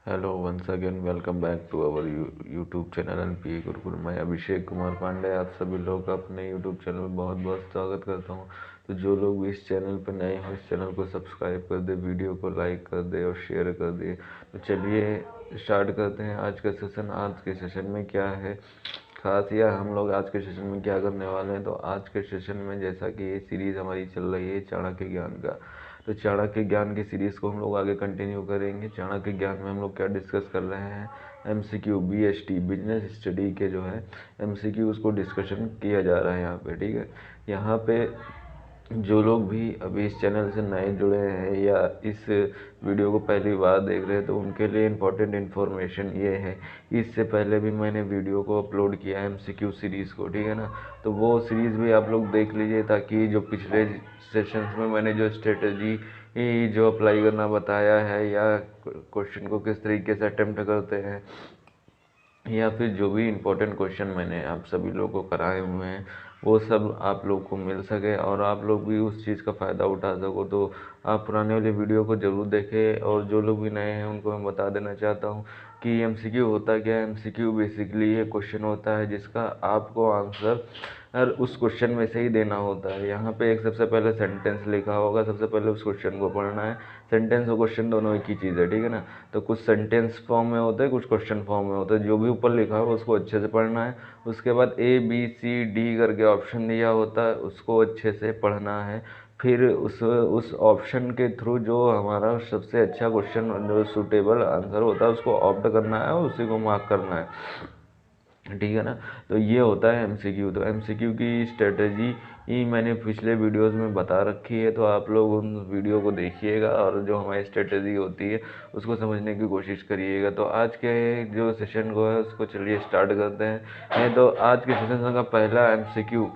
Hello once again welcome back to our YouTube channel NPA Gurukul. मैं अभिषेक कुमार पांडे आप सभी लोग का अपने यूट्यूब चैनल में बहुत बहुत स्वागत करता हूं। तो जो लोग भी इस चैनल पर नए हो इस चैनल को सब्सक्राइब कर दे, वीडियो को लाइक कर दे और शेयर कर दे। तो चलिए स्टार्ट करते हैं आज का सेशन। आज के सेशन में क्या है खास, या हम लोग आज के सेशन में क्या करने वाले हैं। तो आज के सेशन में जैसा कि ये सीरीज़ हमारी चल रही है चाणक्य ज्ञान का, तो चाणक्य ज्ञान की सीरीज़ को हम लोग आगे कंटिन्यू करेंगे। चाणक्य ज्ञान में हम लोग क्या डिस्कस कर रहे हैं, एमसीक्यू बीएसटी बिजनेस स्टडी के जो है एमसीक्यू उसको डिस्कशन किया जा रहा है यहाँ पे। ठीक है, यहाँ पे जो लोग भी अभी इस चैनल से नए जुड़े हैं या इस वीडियो को पहली बार देख रहे हैं तो उनके लिए इम्पोर्टेंट इन्फॉर्मेशन ये है कि इससे पहले भी मैंने वीडियो को अपलोड किया है एमसीक्यू सीरीज़ को। ठीक है ना, तो वो सीरीज़ भी आप लोग देख लीजिए ताकि जो पिछले सेशंस में मैंने जो स्ट्रेटजी जो अप्लाई करना बताया है या क्वेश्चन को किस तरीके से अटेम्प्ट करते हैं या फिर जो भी इम्पोर्टेंट क्वेश्चन मैंने आप सभी लोगों को कराए हुए हैं वो सब आप लोग को मिल सके और आप लोग भी उस चीज़ का फ़ायदा उठा सको। तो आप पुराने वाले वीडियो को ज़रूर देखें। और जो लोग भी नए हैं उनको मैं बता देना चाहता हूँ कि एमसीक्यू होता क्या है। एमसीक्यू बेसिकली ये क्वेश्चन होता है जिसका आपको आंसर उस क्वेश्चन में से ही देना होता है। यहाँ पे एक सबसे पहले सेंटेंस लिखा होगा, सबसे पहले उस क्वेश्चन को पढ़ना है। सेंटेंस और क्वेश्चन दोनों एक ही चीज़ है, ठीक है ना। तो कुछ सेंटेंस फॉर्म में होते हैं, कुछ क्वेश्चन फॉर्म में होते हैं। जो भी ऊपर लिखा हो उसको अच्छे से पढ़ना है। उसके बाद A B C D करके ऑप्शन दिया होता है, उसको अच्छे से पढ़ना है। फिर उस ऑप्शन के थ्रू जो हमारा सबसे अच्छा क्वेश्चन जो सूटेबल आंसर होता है उसको ऑप्ट करना है और उसी को मार्क करना है, ठीक है ना। तो ये होता है एमसीक्यू। तो एमसीक्यू की स्ट्रेटजी ही मैंने पिछले वीडियोस में बता रखी है, तो आप लोग उन वीडियो को देखिएगा और जो हमारी स्ट्रेटजी होती है उसको समझने की कोशिश करिएगा। तो आज के जो सेशन को है उसको चलिए स्टार्ट करते हैं। तो आज के सेशन का पहला एमसीक्यू,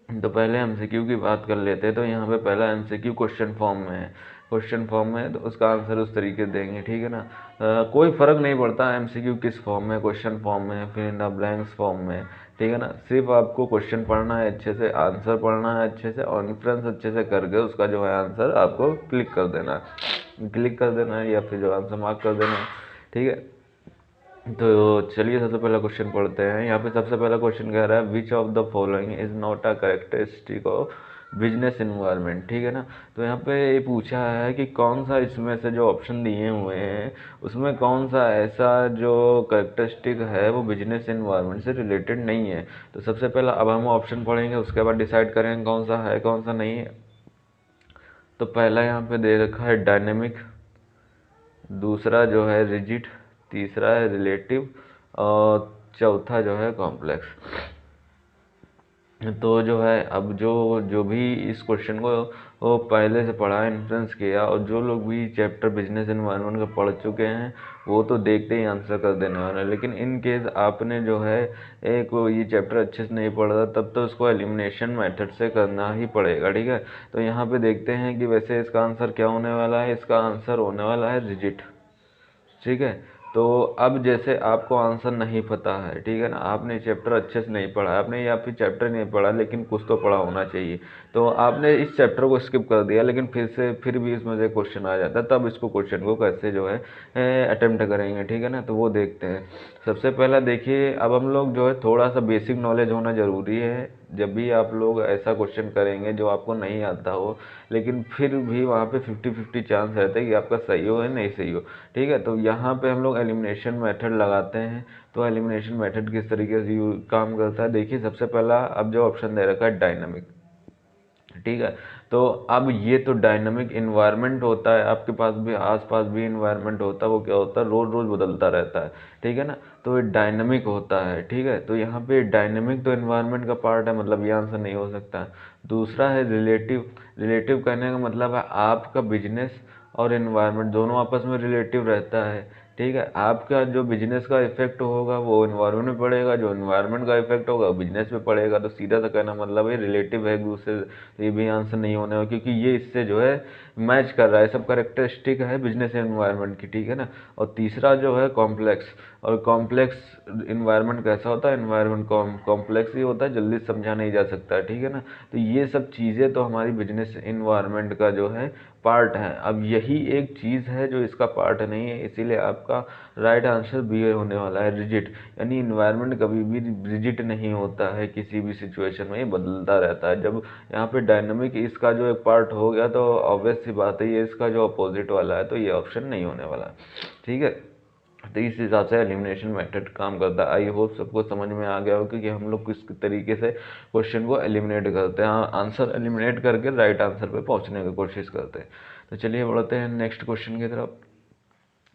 तो पहले एमसीक्यू की बात कर लेते हैं। तो यहाँ पे पहला एमसीक्यू क्वेश्चन फॉर्म में है। क्वेश्चन फॉर्म में है तो उसका आंसर उस तरीके से देंगे, ठीक है ना। कोई फ़र्क नहीं पड़ता एमसीक्यू किस फॉर्म में, क्वेश्चन फॉर्म में फिर इन द ब्लैंक्स फॉर्म में, ठीक है ना। सिर्फ आपको क्वेश्चन पढ़ना है अच्छे से, आंसर पढ़ना है अच्छे से और इन्फ्रेंस अच्छे से करके उसका जो है आंसर आपको क्लिक कर देना है या फिर जो आंसर मार्क कर देना है, ठीक है। तो चलिए सबसे पहला क्वेश्चन पढ़ते हैं। यहाँ पे सबसे पहला क्वेश्चन कह रहा है which of the following is not a characteristic of business environment, ठीक है ना। तो यहाँ पे ये पूछा है कि कौन सा इसमें से जो ऑप्शन दिए हुए हैं उसमें कौन सा ऐसा जो कैरेक्टरिस्टिक है वो बिजनेस इन्वायरमेंट से रिलेटेड नहीं है। तो सबसे पहला अब हम ऑप्शन पढ़ेंगे, उसके बाद डिसाइड करेंगे कौन सा है कौन सा नहीं है। तो पहला यहाँ पे दे रखा है डायनेमिक, दूसरा जो है रिजिड, तीसरा है रिलेटिव और चौथा जो है कॉम्प्लेक्स। तो जो है अब जो जो भी इस क्वेश्चन को वो पहले से पढ़ा, इन्फ्लुएंस किया और जो लोग भी चैप्टर बिजनेस एनवायरनमेंट का पढ़ चुके हैं वो तो देखते ही आंसर कर देने वाले हैं। लेकिन इन केस आपने जो है एक ये चैप्टर अच्छे से नहीं पढ़ा तब तो उसको एलिमिनेशन मेथड से करना ही पड़ेगा, ठीक है। तो यहाँ पे देखते हैं कि वैसे इसका आंसर क्या होने वाला है। इसका आंसर होने वाला है रिजिट, ठीक है। तो अब जैसे आपको आंसर नहीं पता है, ठीक है ना, आपने चैप्टर अच्छे से नहीं पढ़ा, आपने या फिर चैप्टर नहीं पढ़ा लेकिन कुछ तो पढ़ा होना चाहिए, तो आपने इस चैप्टर को स्किप कर दिया लेकिन फिर भी इसमें से क्वेश्चन आ जाता है, तब इसको क्वेश्चन को कैसे जो है अटेम्प्ट करेंगे, ठीक है ना। तो वो देखते हैं। सबसे पहला देखिए, अब हम लोग जो है थोड़ा सा बेसिक नॉलेज होना ज़रूरी है जब भी आप लोग ऐसा क्वेश्चन करेंगे जो आपको नहीं आता हो, लेकिन फिर भी वहाँ पे 50-50 चांस रहता है कि आपका सही हो या नहीं सही हो, ठीक है। तो यहाँ पे हम लोग एलिमिनेशन मेथड लगाते हैं। तो एलिमिनेशन मेथड किस तरीके से काम करता है देखिए। सबसे पहला अब जो ऑप्शन दे रखा है डायनामिक, ठीक है। तो अब ये तो डायनामिक इन्वायरमेंट होता है, आपके पास भी आसपास भी इन्वायरमेंट होता है, वो क्या होता है रोज रोज बदलता रहता है, ठीक है ना। तो ये डायनामिक होता है, ठीक है। तो यहाँ पे डायनामिक तो इन्वायरमेंट का पार्ट है, मतलब ये आंसर नहीं हो सकता। दूसरा है रिलेटिव। रिलेटिव कहने का मतलब है आपका बिजनेस और इन्वायरमेंट दोनों आपस में रिलेटिव रहता है, ठीक है। आपका जो बिजनेस का इफेक्ट होगा वो इन्वायरमेंट में पड़ेगा, जो इन्वायरमेंट का इफेक्ट होगा वो बिजनेस में पड़ेगा। तो सीधा सा कहना मतलब है रिलेटिव है एक दूसरे। तो ये भी आंसर नहीं होने वाला क्योंकि ये इससे जो है मैच कर रहा है, सब करेक्टरिस्टिक है बिजनेस एनवायरनमेंट की, ठीक है ना। और तीसरा जो है कॉम्प्लेक्स। और कॉम्प्लेक्स इन्वायरमेंट कैसा होता है, इन्वायरमेंट कॉम्प्लेक्स ही होता है, जल्दी समझा नहीं जा सकता है, ठीक है ना। तो ये सब चीज़ें तो हमारी बिजनेस इन्वायरमेंट का जो है पार्ट है। अब यही एक चीज़ है जो इसका पार्ट नहीं है, इसीलिए आपका राइट आंसर बी होने वाला है, रिजिड। यानी इन्वायरमेंट कभी भी रिजिड नहीं होता है, किसी भी सिचुएशन में ये बदलता रहता है। जब यहाँ पे डायनामिक इसका जो एक पार्ट हो गया तो ऑब्वियस सी बात है ये इसका जो अपोजिट वाला है, तो ये ऑप्शन नहीं होने वाला। ठीक है, तो इस हिसाब से एलिमिनेशन मेथड काम करता है। आई होप सबको समझ में आ गया हो कि हम लोग किस तरीके से क्वेश्चन को एलिमिनेट करते हैं, आंसर एलिमिनेट करके राइट आंसर पे पहुंचने की कोशिश करते हैं। तो चलिए बढ़ते हैं नेक्स्ट क्वेश्चन की तरफ।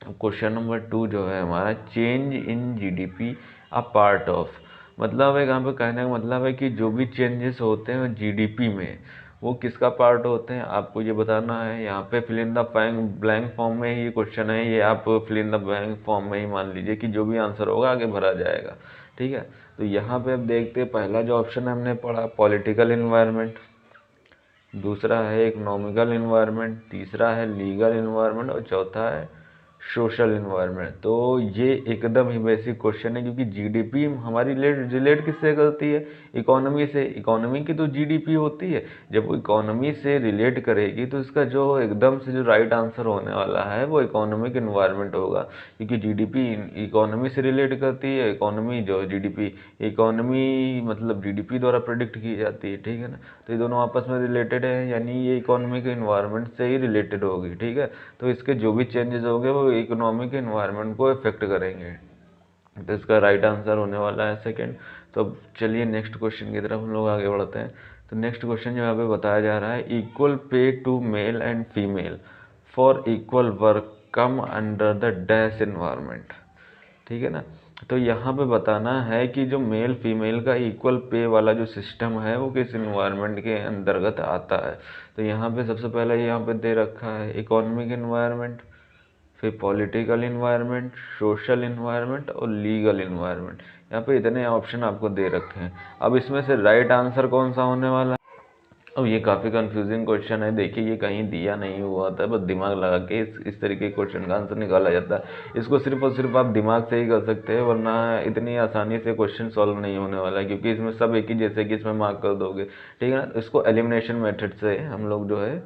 क्वेश्चन नंबर 2 जो है हमारा, change in GDP a part of, मतलब है यहाँ पे कहने का मतलब है कि जो भी चेंजेस होते हैं जीडीपी में वो किसका पार्ट होते हैं, आपको ये बताना है। यहाँ पे fill in the blank form में ही क्वेश्चन है ये, आप fill in the blank form में ही मान लीजिए कि जो भी आंसर होगा आगे भरा जाएगा। ठीक है, तो यहाँ पे अब देखते हैं, पहला जो ऑप्शन हमने पढ़ा पॉलिटिकल इन्वायरमेंट, दूसरा है इकोनॉमिकल इन्वायरमेंट, तीसरा है लीगल इन्वायरमेंट और चौथा है सोशल इन्वायरमेंट। तो ये एकदम ही बेसिक क्वेश्चन है, क्योंकि जीडीपी हमारी रिलेट किससे करती है, इकोनॉमी से। इकोनॉमी की तो जीडीपी होती है, जब वो इकोनॉमी से रिलेट करेगी तो इसका जो एकदम से जो राइट आंसर होने वाला है वो इकोनॉमिक इन्वायरमेंट होगा, क्योंकि जीडीपी इकोनॉमी से रिलेट करती है। इकोनॉमी जो जीडीपी, इकोनॉमी मतलब जीडीपी द्वारा प्रेडिक्ट की जाती है। ठीक है ना, तो ये दोनों आपस में रिलेटेड है, यानी ये इकोनॉमिक इन्वायरमेंट से ही रिलेटेड होगी। ठीक है, तो इसके जो भी चेंजेस होंगे वो इकोनॉमिक इन्वायरमेंट को इफेक्ट करेंगे, तो इसका राइट आंसर होने वाला है सेकंड। तो अब चलिए नेक्स्ट क्वेश्चन की तरफ हम लोग आगे बढ़ते हैं। तो नेक्स्ट क्वेश्चन जो यहाँ पे बताया जा रहा है, equal pay to male and female for equal work come under the dash environment. ठीक है ना, तो यहाँ पे बताना है कि जो मेल फीमेल का इक्वल पे वाला जो सिस्टम है वो किस इन्वायरमेंट के अंतर्गत आता है। तो यहाँ पे सबसे पहले यहाँ पे दे रखा है इकोनॉमिक इन्वायरमेंट, फिर पॉलिटिकल इन्वायरमेंट, सोशल इन्वायरमेंट और लीगल इन्वायरमेंट। यहाँ पे इतने ऑप्शन आपको दे रखे हैं। अब इसमें से राइट आंसर कौन सा होने वाला है? अब ये काफ़ी कंफ्यूजिंग क्वेश्चन है, देखिए ये कहीं दिया नहीं हुआ था, बस दिमाग लगा के इस तरीके के क्वेश्चन का आंसर निकाला जाता है। इसको सिर्फ और सिर्फ आप दिमाग से ही कर सकते हैं, वरना इतनी आसानी से क्वेश्चन सॉल्व नहीं होने वाला है, क्योंकि इसमें सब एक ही जैसे कि इसमें मार्क कर दोगे। ठीक है ना, तो इसको एलिमिनेशन मेथड से हम लोग जो है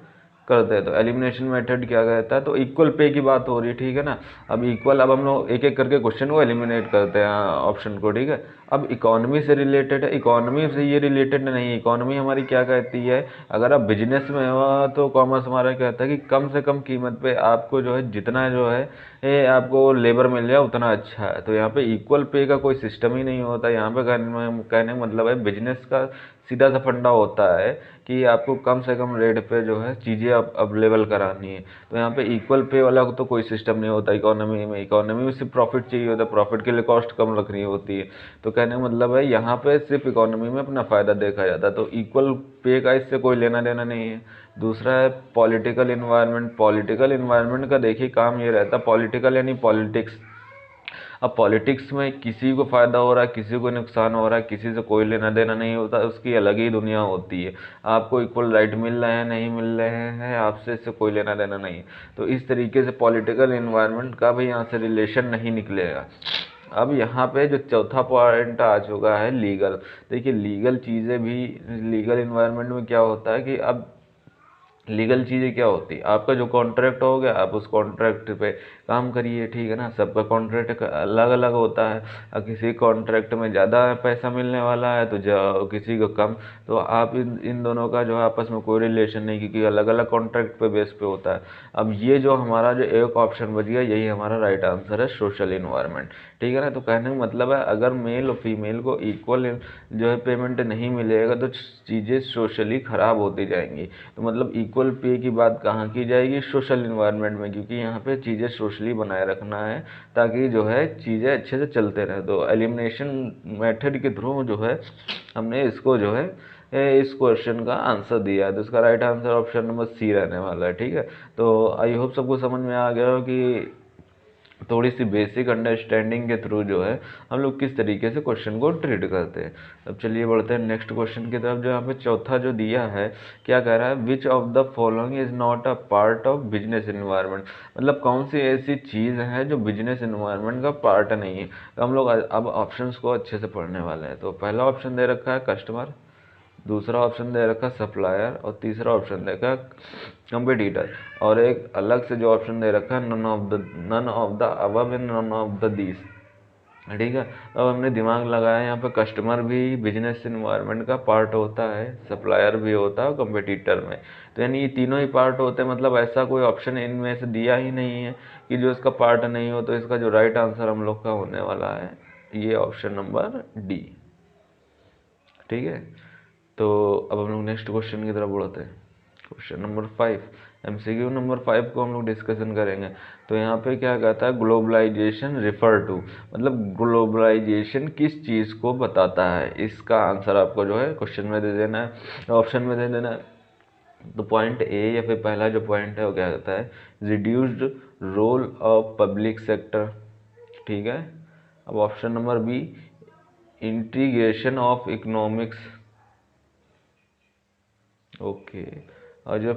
करते हैं। तो एलिमिनेशन मेथड क्या कहता है, तो इक्वल पे की बात हो रही है। ठीक है ना, अब इक्वल, अब हम लोग एक एक करके क्वेश्चन को एलिमिनेट करते हैं ऑप्शन को। ठीक है, अब इकोनॉमी से रिलेटेड है, इकोनॉमी से ये रिलेटेड नहीं है। इकोनॉमी हमारी क्या कहती है, अगर आप बिजनेस में हो तो कॉमर्स हमारा कहता है कि कम से कम कीमत पे आपको जो है जितना जो है ये आपको लेबर मिल जाए उतना अच्छा है। तो यहाँ पे इक्वल पे का कोई सिस्टम ही नहीं होता। यहाँ पे कहने का मतलब है बिजनेस का सीधा सा फंडा होता है कि आपको कम से कम रेट पे जो है चीज़ें अवेलेबल करानी है। तो यहाँ पे इक्वल पे वाला तो कोई सिस्टम नहीं होता इकोनॉमी में। इकोनॉमी में सिर्फ प्रॉफिट चाहिए होता है, प्रॉफिट के लिए कॉस्ट कम रखनी होती है। तो कहने का मतलब है यहाँ पे सिर्फ इकोनॉमी में अपना फ़ायदा देखा जाता है, तो इक्वल पे का इससे कोई लेना देना नहीं है। दूसरा है पॉलिटिकल इन्वायरमेंट। पॉलिटिकल इन्वायरमेंट का देखिए काम ये रहता है, पॉलिटिकल यानी पॉलिटिक्स। अब पॉलिटिक्स में किसी को फ़ायदा हो रहा है, किसी को नुकसान हो रहा है, किसी से कोई लेना देना नहीं होता, उसकी अलग ही दुनिया होती है। आपको इक्वल राइट मिल रहे हैं नहीं मिल रहे हैं, आपसे इससे कोई लेना देना नहीं है। तो इस तरीके से पॉलिटिकल इन्वायरमेंट का भी यहाँ से रिलेशन नहीं निकलेगा। अब यहाँ पे जो चौथा पॉइंट आ चुका है लीगल। देखिए लीगल चीज़ें भी, लीगल इन्वायरमेंट में क्या होता है कि अब लीगल चीज़ें क्या होती है, आपका जो कॉन्ट्रैक्ट हो गया आप उस कॉन्ट्रैक्ट पे काम करिए। ठीक है ना, सबका कॉन्ट्रैक्ट अलग अलग होता है। अब किसी कॉन्ट्रैक्ट में ज़्यादा पैसा मिलने वाला है तो जो किसी को कम, तो आप इन दोनों का जो है आपस में कोई रिलेशन नहीं, क्योंकि अलग अलग कॉन्ट्रैक्ट पे बेस पे होता है। अब ये जो हमारा जो एक ऑप्शन बच गया यही हमारा राइट आंसर है, सोशल इन्वायरमेंट। ठीक है ना, तो कहने का मतलब है अगर मेल और फीमेल को इक्वल जो है पेमेंट नहीं मिलेगा तो चीज़ें सोशली ख़राब होती जाएंगी। तो मतलब इक्वल पे की बात कहाँ की जाएगी, सोशल इन्वायरमेंट में, क्योंकि यहाँ पे चीज़ें सोशली बनाए रखना है ताकि जो है चीज़ें अच्छे से चलते रहे। तो एलिमिनेशन मेथड के थ्रू जो है हमने इसको जो है इस क्वेश्चन का आंसर दिया है। तो इसका right answer option number C रहने वाला है। ठीक है, तो आई होप सबको समझ में आ गया हो कि थोड़ी सी बेसिक अंडरस्टैंडिंग के थ्रू जो है हम लोग किस तरीके से क्वेश्चन को ट्रीट करते हैं। अब चलिए बढ़ते हैं नेक्स्ट क्वेश्चन की तरफ, जो यहाँ पे चौथा जो दिया है क्या कह रहा है, which of the following is not a part of business environment. मतलब कौन सी ऐसी चीज़ है जो बिजनेस इन्वायरमेंट का पार्ट नहीं है। तो हम लोग अब ऑप्शंस को अच्छे से पढ़ने वाले हैं। तो पहला ऑप्शन दे रखा है कस्टमर, दूसरा ऑप्शन दे रखा सप्लायर, और तीसरा ऑप्शन दे रखा कंपटीटर, और एक अलग से जो ऑप्शन दे रखा है none of the above and none of the these. ठीक है, अब हमने दिमाग लगाया, यहाँ पे कस्टमर भी बिजनेस इन्वायरमेंट का पार्ट होता है, सप्लायर भी होता है कंपटीटर में, तो यानी ये तीनों ही पार्ट होते हैं। मतलब ऐसा कोई ऑप्शन इनमें से दिया ही नहीं है कि जो इसका पार्ट नहीं हो। तो इसका जो राइट आंसर हम लोग का होने वाला है ये ऑप्शन नंबर डी। ठीक है, तो अब हम लोग नेक्स्ट क्वेश्चन की तरफ बढ़ते हैं। क्वेश्चन नंबर 5, एमसीक्यू नंबर 5 को हम लोग डिस्कशन करेंगे। तो यहाँ पे क्या कहता है, ग्लोबलाइजेशन रिफर टू, मतलब ग्लोबलाइजेशन किस चीज़ को बताता है। इसका आंसर आपको जो है क्वेश्चन में दे देना है, ऑप्शन में दे देना है। तो पॉइंट ए या फिर पहला जो पॉइंट है वो क्या कहता है, reduced role of public sector. ठीक है, अब option number B, integration of economics. Okay, और जो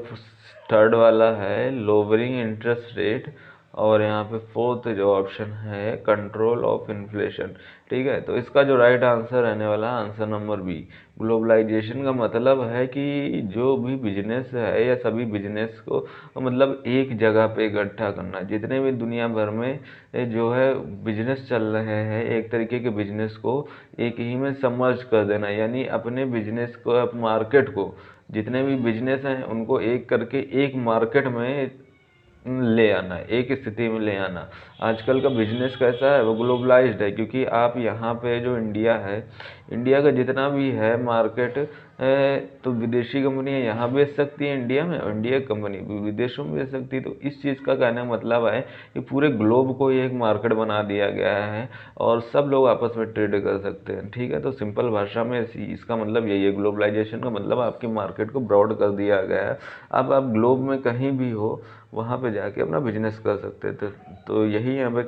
थर्ड वाला है लोअरिंग इंटरेस्ट रेट, और यहाँ पे फोर्थ जो ऑप्शन है कंट्रोल ऑफ इन्फ्लेशन। ठीक है, तो इसका जो राइट आंसर रहने वाला है आंसर नंबर बी। ग्लोबलाइजेशन का मतलब है कि जो भी बिजनेस है या सभी बिजनेस को मतलब एक जगह पे इकट्ठा करना, जितने भी दुनिया भर में जो है बिजनेस चल रहे हैं एक तरीके के बिजनेस को एक ही में समर्ज कर देना, यानी अपने बिजनेस को, मार्केट को, जितने भी बिजनेस हैं उनको एक करके एक मार्केट में ले आना, एक स्थिति में ले आना। आजकल का बिजनेस कैसा है, वो ग्लोबलाइज्ड है, क्योंकि आप यहाँ पे जो इंडिया है, इंडिया का जितना भी है मार्केट, तो विदेशी कंपनियाँ यहाँ बेच सकती हैं इंडिया में, और इंडिया की कंपनी भी विदेशों में बेच सकती है। तो इस चीज़ का कहने का मतलब है कि पूरे ग्लोब को एक मार्केट बना दिया गया है और सब लोग आपस में ट्रेड कर सकते हैं। ठीक है, तो सिंपल भाषा में इसका मतलब यही है, ग्लोबलाइजेशन का मतलब आपकी मार्केट को ब्रॉड कर दिया गया है। अब आप ग्लोब में कहीं भी हो वहाँ पे जाके अपना बिजनेस कर सकते थे। तो यही यहाँ पे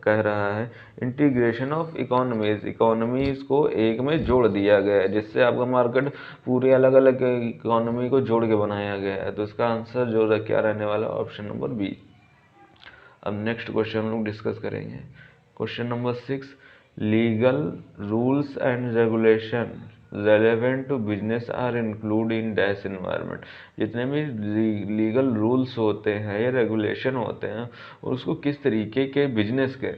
कह रहा है इंटीग्रेशन ऑफ इकोनॉमीज, इकोनॉमीज को एक में जोड़ दिया गया है, जिससे आपका मार्केट पूरे अलग अलग इकोनॉमी को जोड़ के बनाया गया है। तो इसका आंसर जो क्या रहने वाला है ऑप्शन नंबर बी। अब नेक्स्ट क्वेश्चन हम लोग डिस्कस करेंगे। Question number 6, legal rules and regulation relevant to business are include in dash environment. जितने भी लीगल रूल्स होते हैं या रेगुलेशन होते हैं उसको किस तरीके के बिजनेस के,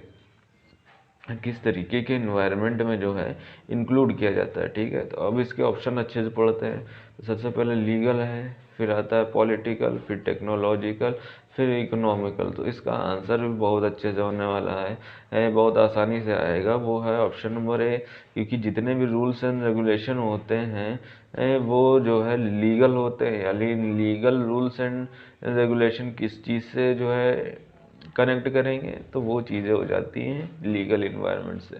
किस तरीके के इन्वायरमेंट में जो है इंक्लूड किया जाता है। ठीक है, तो अब इसके ऑप्शन अच्छे से पढ़ते हैं। तो सबसे पहले लीगल है, फिर आता है पॉलिटिकल, फिर टेक्नोलॉजिकल, फिर इकोनॉमिकल। तो इसका आंसर भी बहुत अच्छे से होने वाला है, बहुत आसानी से आएगा, वो है ऑप्शन नंबर ए। क्योंकि जितने भी रूल्स एंड रेगुलेशन होते हैं वो जो है लीगल होते हैं, यानी लीगल रूल्स एंड रेगुलेशन किस चीज़ से जो है कनेक्ट करेंगे, तो वो चीज़ें हो जाती हैं लीगल इन्वायरमेंट से।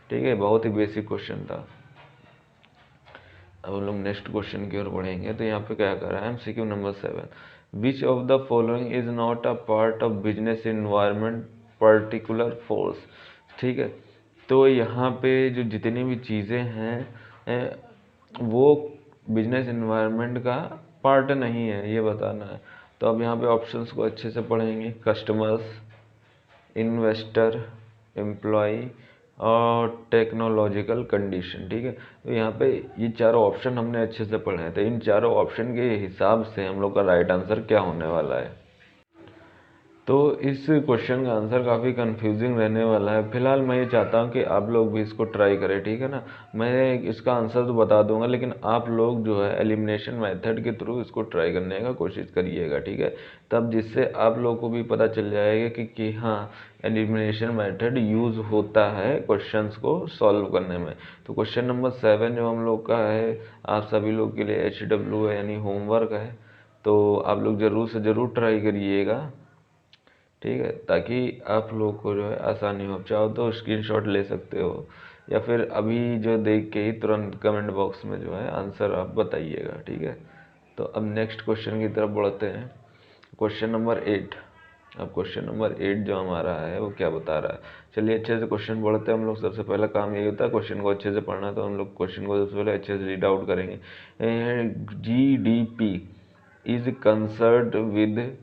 ठीक है, बहुत ही बेसिक क्वेश्चन था। अब हम लोग नेक्स्ट क्वेश्चन की ओर बढ़ेंगे। तो यहाँ पे क्या कर रहा है MCQ number 7, which of the following is not a part of business environment particular force. ठीक है, तो यहाँ पे जो जितनी भी चीज़ें हैं वो बिजनेस इन्वायरमेंट का पार्ट नहीं है, ये बताना है। तो अब यहाँ पे ऑप्शंस को अच्छे से पढ़ेंगे, कस्टमर्स, इन्वेस्टर, एम्प्लॉय और टेक्नोलॉजिकल कंडीशन। ठीक है, तो यहाँ पे ये चारों ऑप्शन हमने अच्छे से पढ़े हैं। तो इन चारों ऑप्शन के हिसाब से हम लोग का राइट आंसर क्या होने वाला है। तो इस क्वेश्चन का आंसर काफ़ी कंफ्यूजिंग रहने वाला है। फिलहाल मैं ये चाहता हूँ कि आप लोग भी इसको ट्राई करें। ठीक है ना, मैं इसका आंसर तो बता दूंगा, लेकिन आप लोग जो है एलिमिनेशन मेथड के थ्रू इसको ट्राई करने का कोशिश करिएगा। ठीक है, तब जिससे आप लोग को भी पता चल जाएगा कि हाँ एलिमिनेशन मेथड यूज़ होता है क्वेश्चंस को सॉल्व करने में। तो क्वेश्चन नंबर 7 जो हम लोग का है, आप सभी लोग के लिए HW है, यानी होमवर्क है। तो आप लोग ज़रूर से ज़रूर ट्राई करिएगा। ठीक है, ताकि आप लोग को जो है आसानी हो। चाहो तो स्क्रीनशॉट ले सकते हो, या फिर अभी जो देख के ही तुरंत कमेंट बॉक्स में जो है आंसर आप बताइएगा। ठीक है, तो अब नेक्स्ट क्वेश्चन की तरफ बढ़ते हैं। Question number 8। अब क्वेश्चन नंबर 8 जो हमारा है वो क्या बता रहा है, चलिए अच्छे से क्वेश्चन पढ़ते हैं हम लोग। सबसे पहला काम यही होता है क्वेश्चन को अच्छे से पढ़ना, तो हम लोग क्वेश्चन को सबसे पहले अच्छे से रीड आउट करेंगे। GDP is concerned with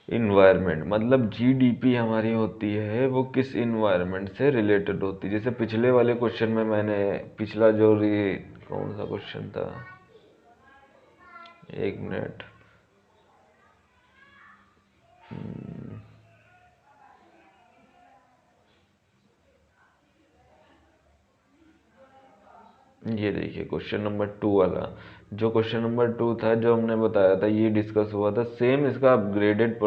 environment, मतलब जीडीपी हमारी होती है वो किस इन्वायरमेंट से रिलेटेड होती है। जैसे पिछले वाले क्वेश्चन में मैंने पिछला जो कौन सा क्वेश्चन था, एक मिनट। ये देखिए क्वेश्चन नंबर 2 वाला, जो क्वेश्चन नंबर 2 था जो हमने बताया था, ये डिस्कस हुआ था सेम। इसका अपग्रेडेड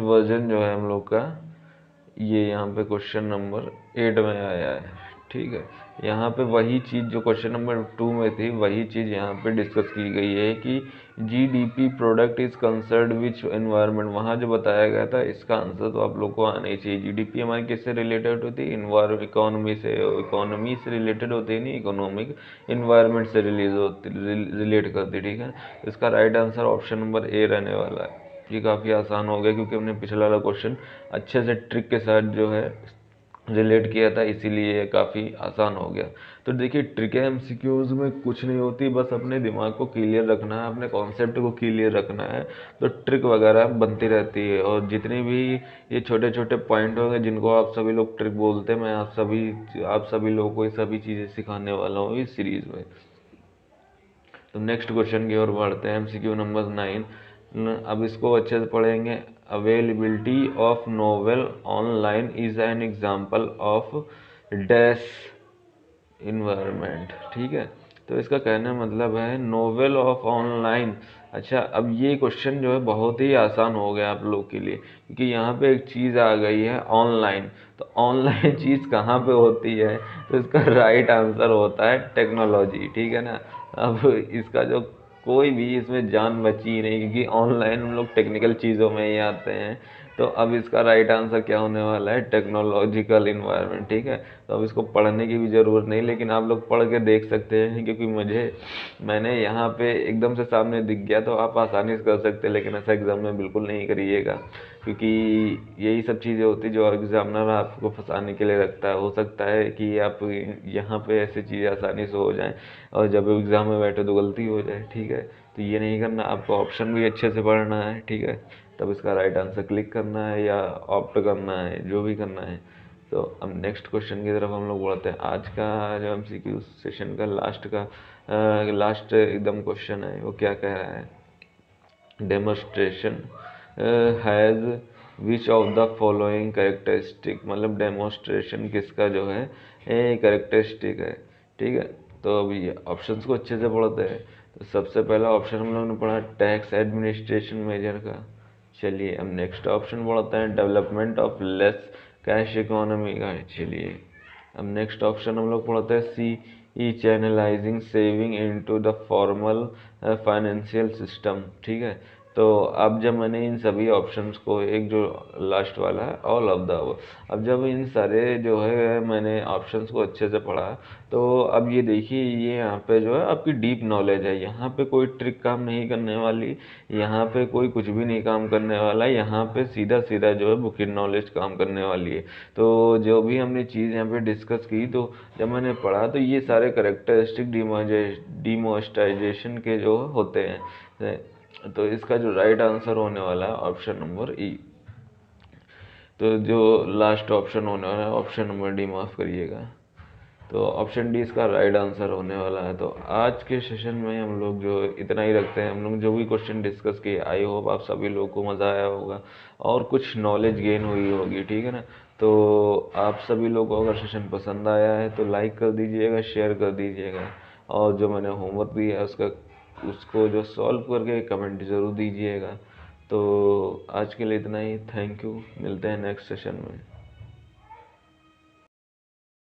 वर्जन जो है हम लोग का, ये यहाँ पे क्वेश्चन नंबर 8 में आया है। ठीक है, यहाँ पे वही चीज़ जो क्वेश्चन नंबर 2 में थी, वही चीज़ यहाँ पे डिस्कस की गई है कि GDP product is concern which environment. वहाँ जो बताया गया था, इसका आंसर तो आप लोग को आना ही चाहिए। जीडीपी हमारी किससे रिलेटेड होती है, इकोनॉमी से। इकोनॉमी से रिलेटेड होती है, नहीं इकोनॉमिक, इन्वायरमेंट से रिलेट करती है। ठीक है, इसका right answer option number A रहने वाला है। ये काफ़ी आसान हो गया क्योंकि हमने पिछला वाला क्वेश्चन अच्छे से ट्रिक के साथ जो है रिलेट किया था, इसीलिए ये काफ़ी आसान हो गया। तो देखिए ट्रिक एमसीक्यूज में कुछ नहीं होती, बस अपने दिमाग को क्लियर रखना है, अपने कॉन्सेप्ट को क्लियर रखना है, तो ट्रिक वगैरह बनती रहती है। और जितने भी ये छोटे छोटे पॉइंट होंगे जिनको आप सभी लोग ट्रिक बोलते हैं, मैं आप सभी लोगों को ये सभी चीज़ें सिखाने वाला हूँ इस सीरीज़ में। तो नेक्स्ट क्वेश्चन की ओर बढ़ते हैं, एमसीक्यू नंबर 9। अब इसको अच्छे से पढ़ेंगे। Availability of novel online is an example of dash environment. ठीक है, तो इसका कहने का मतलब है नोवेल ऑफ ऑनलाइन। अच्छा, अब ये क्वेश्चन जो है बहुत ही आसान हो गया आप लोग के लिए, क्योंकि यहाँ पे एक चीज़ आ गई है ऑनलाइन। तो ऑनलाइन चीज़ कहाँ पे होती है, तो इसका राइट आंसर होता है टेक्नोलॉजी। ठीक है ना, अब इसका जो कोई भी इसमें जान बची ही नहीं, क्योंकि ऑनलाइन हम लोग टेक्निकल चीज़ों में ही आते हैं। तो अब इसका राइट आंसर क्या होने वाला है, टेक्नोलॉजिकल इन्वायरमेंट। ठीक है, तो अब इसको पढ़ने की भी ज़रूरत नहीं, लेकिन आप लोग पढ़ के देख सकते हैं, क्योंकि मैंने यहाँ पे एकदम से सामने दिख गया तो आप आसानी से कर सकते हैं, लेकिन ऐसा एग्ज़ाम में बिल्कुल नहीं करिएगा, क्योंकि यही सब चीज़ें होती जो एग्जामिनर आपको फंसाने के लिए रखता है। हो सकता है कि आप यहाँ पे ऐसी चीज़ें आसानी से हो जाएं और जब एग्ज़ाम में बैठे तो गलती हो जाए। ठीक है, तो ये नहीं करना, आपको ऑप्शन भी अच्छे से पढ़ना है। ठीक है, तब इसका राइट आंसर क्लिक करना है या ऑप्ट करना है, जो भी करना है। तो अब नेक्स्ट क्वेश्चन की तरफ हम लोग बढ़ते हैं। आज का जो एमसीक्यू सेशन का लास्ट एकदम क्वेश्चन है, वो क्या कह रहा है, demonstration has which of the following characteristic. मतलब डेमोस्ट्रेशन किसका जो है कैरेक्टरिस्टिक है। ठीक है, तो अब ये ऑप्शंस को अच्छे से पढ़ते हैं। तो सबसे पहला ऑप्शन हम लोग ने पढ़ा टैक्स एडमिनिस्ट्रेशन मेजर का। चलिए अब नेक्स्ट ऑप्शन पढ़ते हैं development of less cash economy का। चलिए अब नेक्स्ट ऑप्शन हम लोग पढ़ते हैं C E channelising saving into the formal financial system. ठीक है, तो अब जब मैंने इन सभी ऑप्शंस को, एक जो लास्ट वाला है ऑल ऑफ द अबव, अब जब इन सारे जो है मैंने ऑप्शंस को अच्छे से पढ़ा, तो अब ये देखिए ये यहाँ पे जो है आपकी डीप नॉलेज है। यहाँ पे कोई ट्रिक काम नहीं करने वाली, यहाँ पे कोई कुछ भी नहीं काम करने वाला, यहाँ पे सीधा सीधा जो है बुक इन नॉलेज काम करने वाली है। तो जो भी हमने चीज़ यहाँ पे डिस्कस की, तो जब मैंने पढ़ा तो ये सारे करेक्टरिस्टिक डिमोनेटाइजेशन के जो होते हैं, तो इसका जो राइट आंसर होने वाला है ऑप्शन नंबर ई। तो जो लास्ट ऑप्शन होने वाला है ऑप्शन नंबर डी, माफ़ करिएगा, तो ऑप्शन डी इसका राइट आंसर होने वाला है। तो आज के सेशन में हम लोग जो इतना ही रखते हैं। हम लोग जो भी क्वेश्चन डिस्कस किए, आई होप आप सभी लोगों को मज़ा आया होगा और कुछ नॉलेज गेन हुई होगी। ठीक है ना, तो आप सभी लोगों को अगर सेशन पसंद आया है तो लाइक कर दीजिएगा, शेयर कर दीजिएगा, और जो मैंने होमवर्क दिया है उसको जो सॉल्व करके कमेंट ज़रूर दीजिएगा। तो आज के लिए इतना ही, थैंक यू, मिलते हैं नेक्स्ट सेशन में।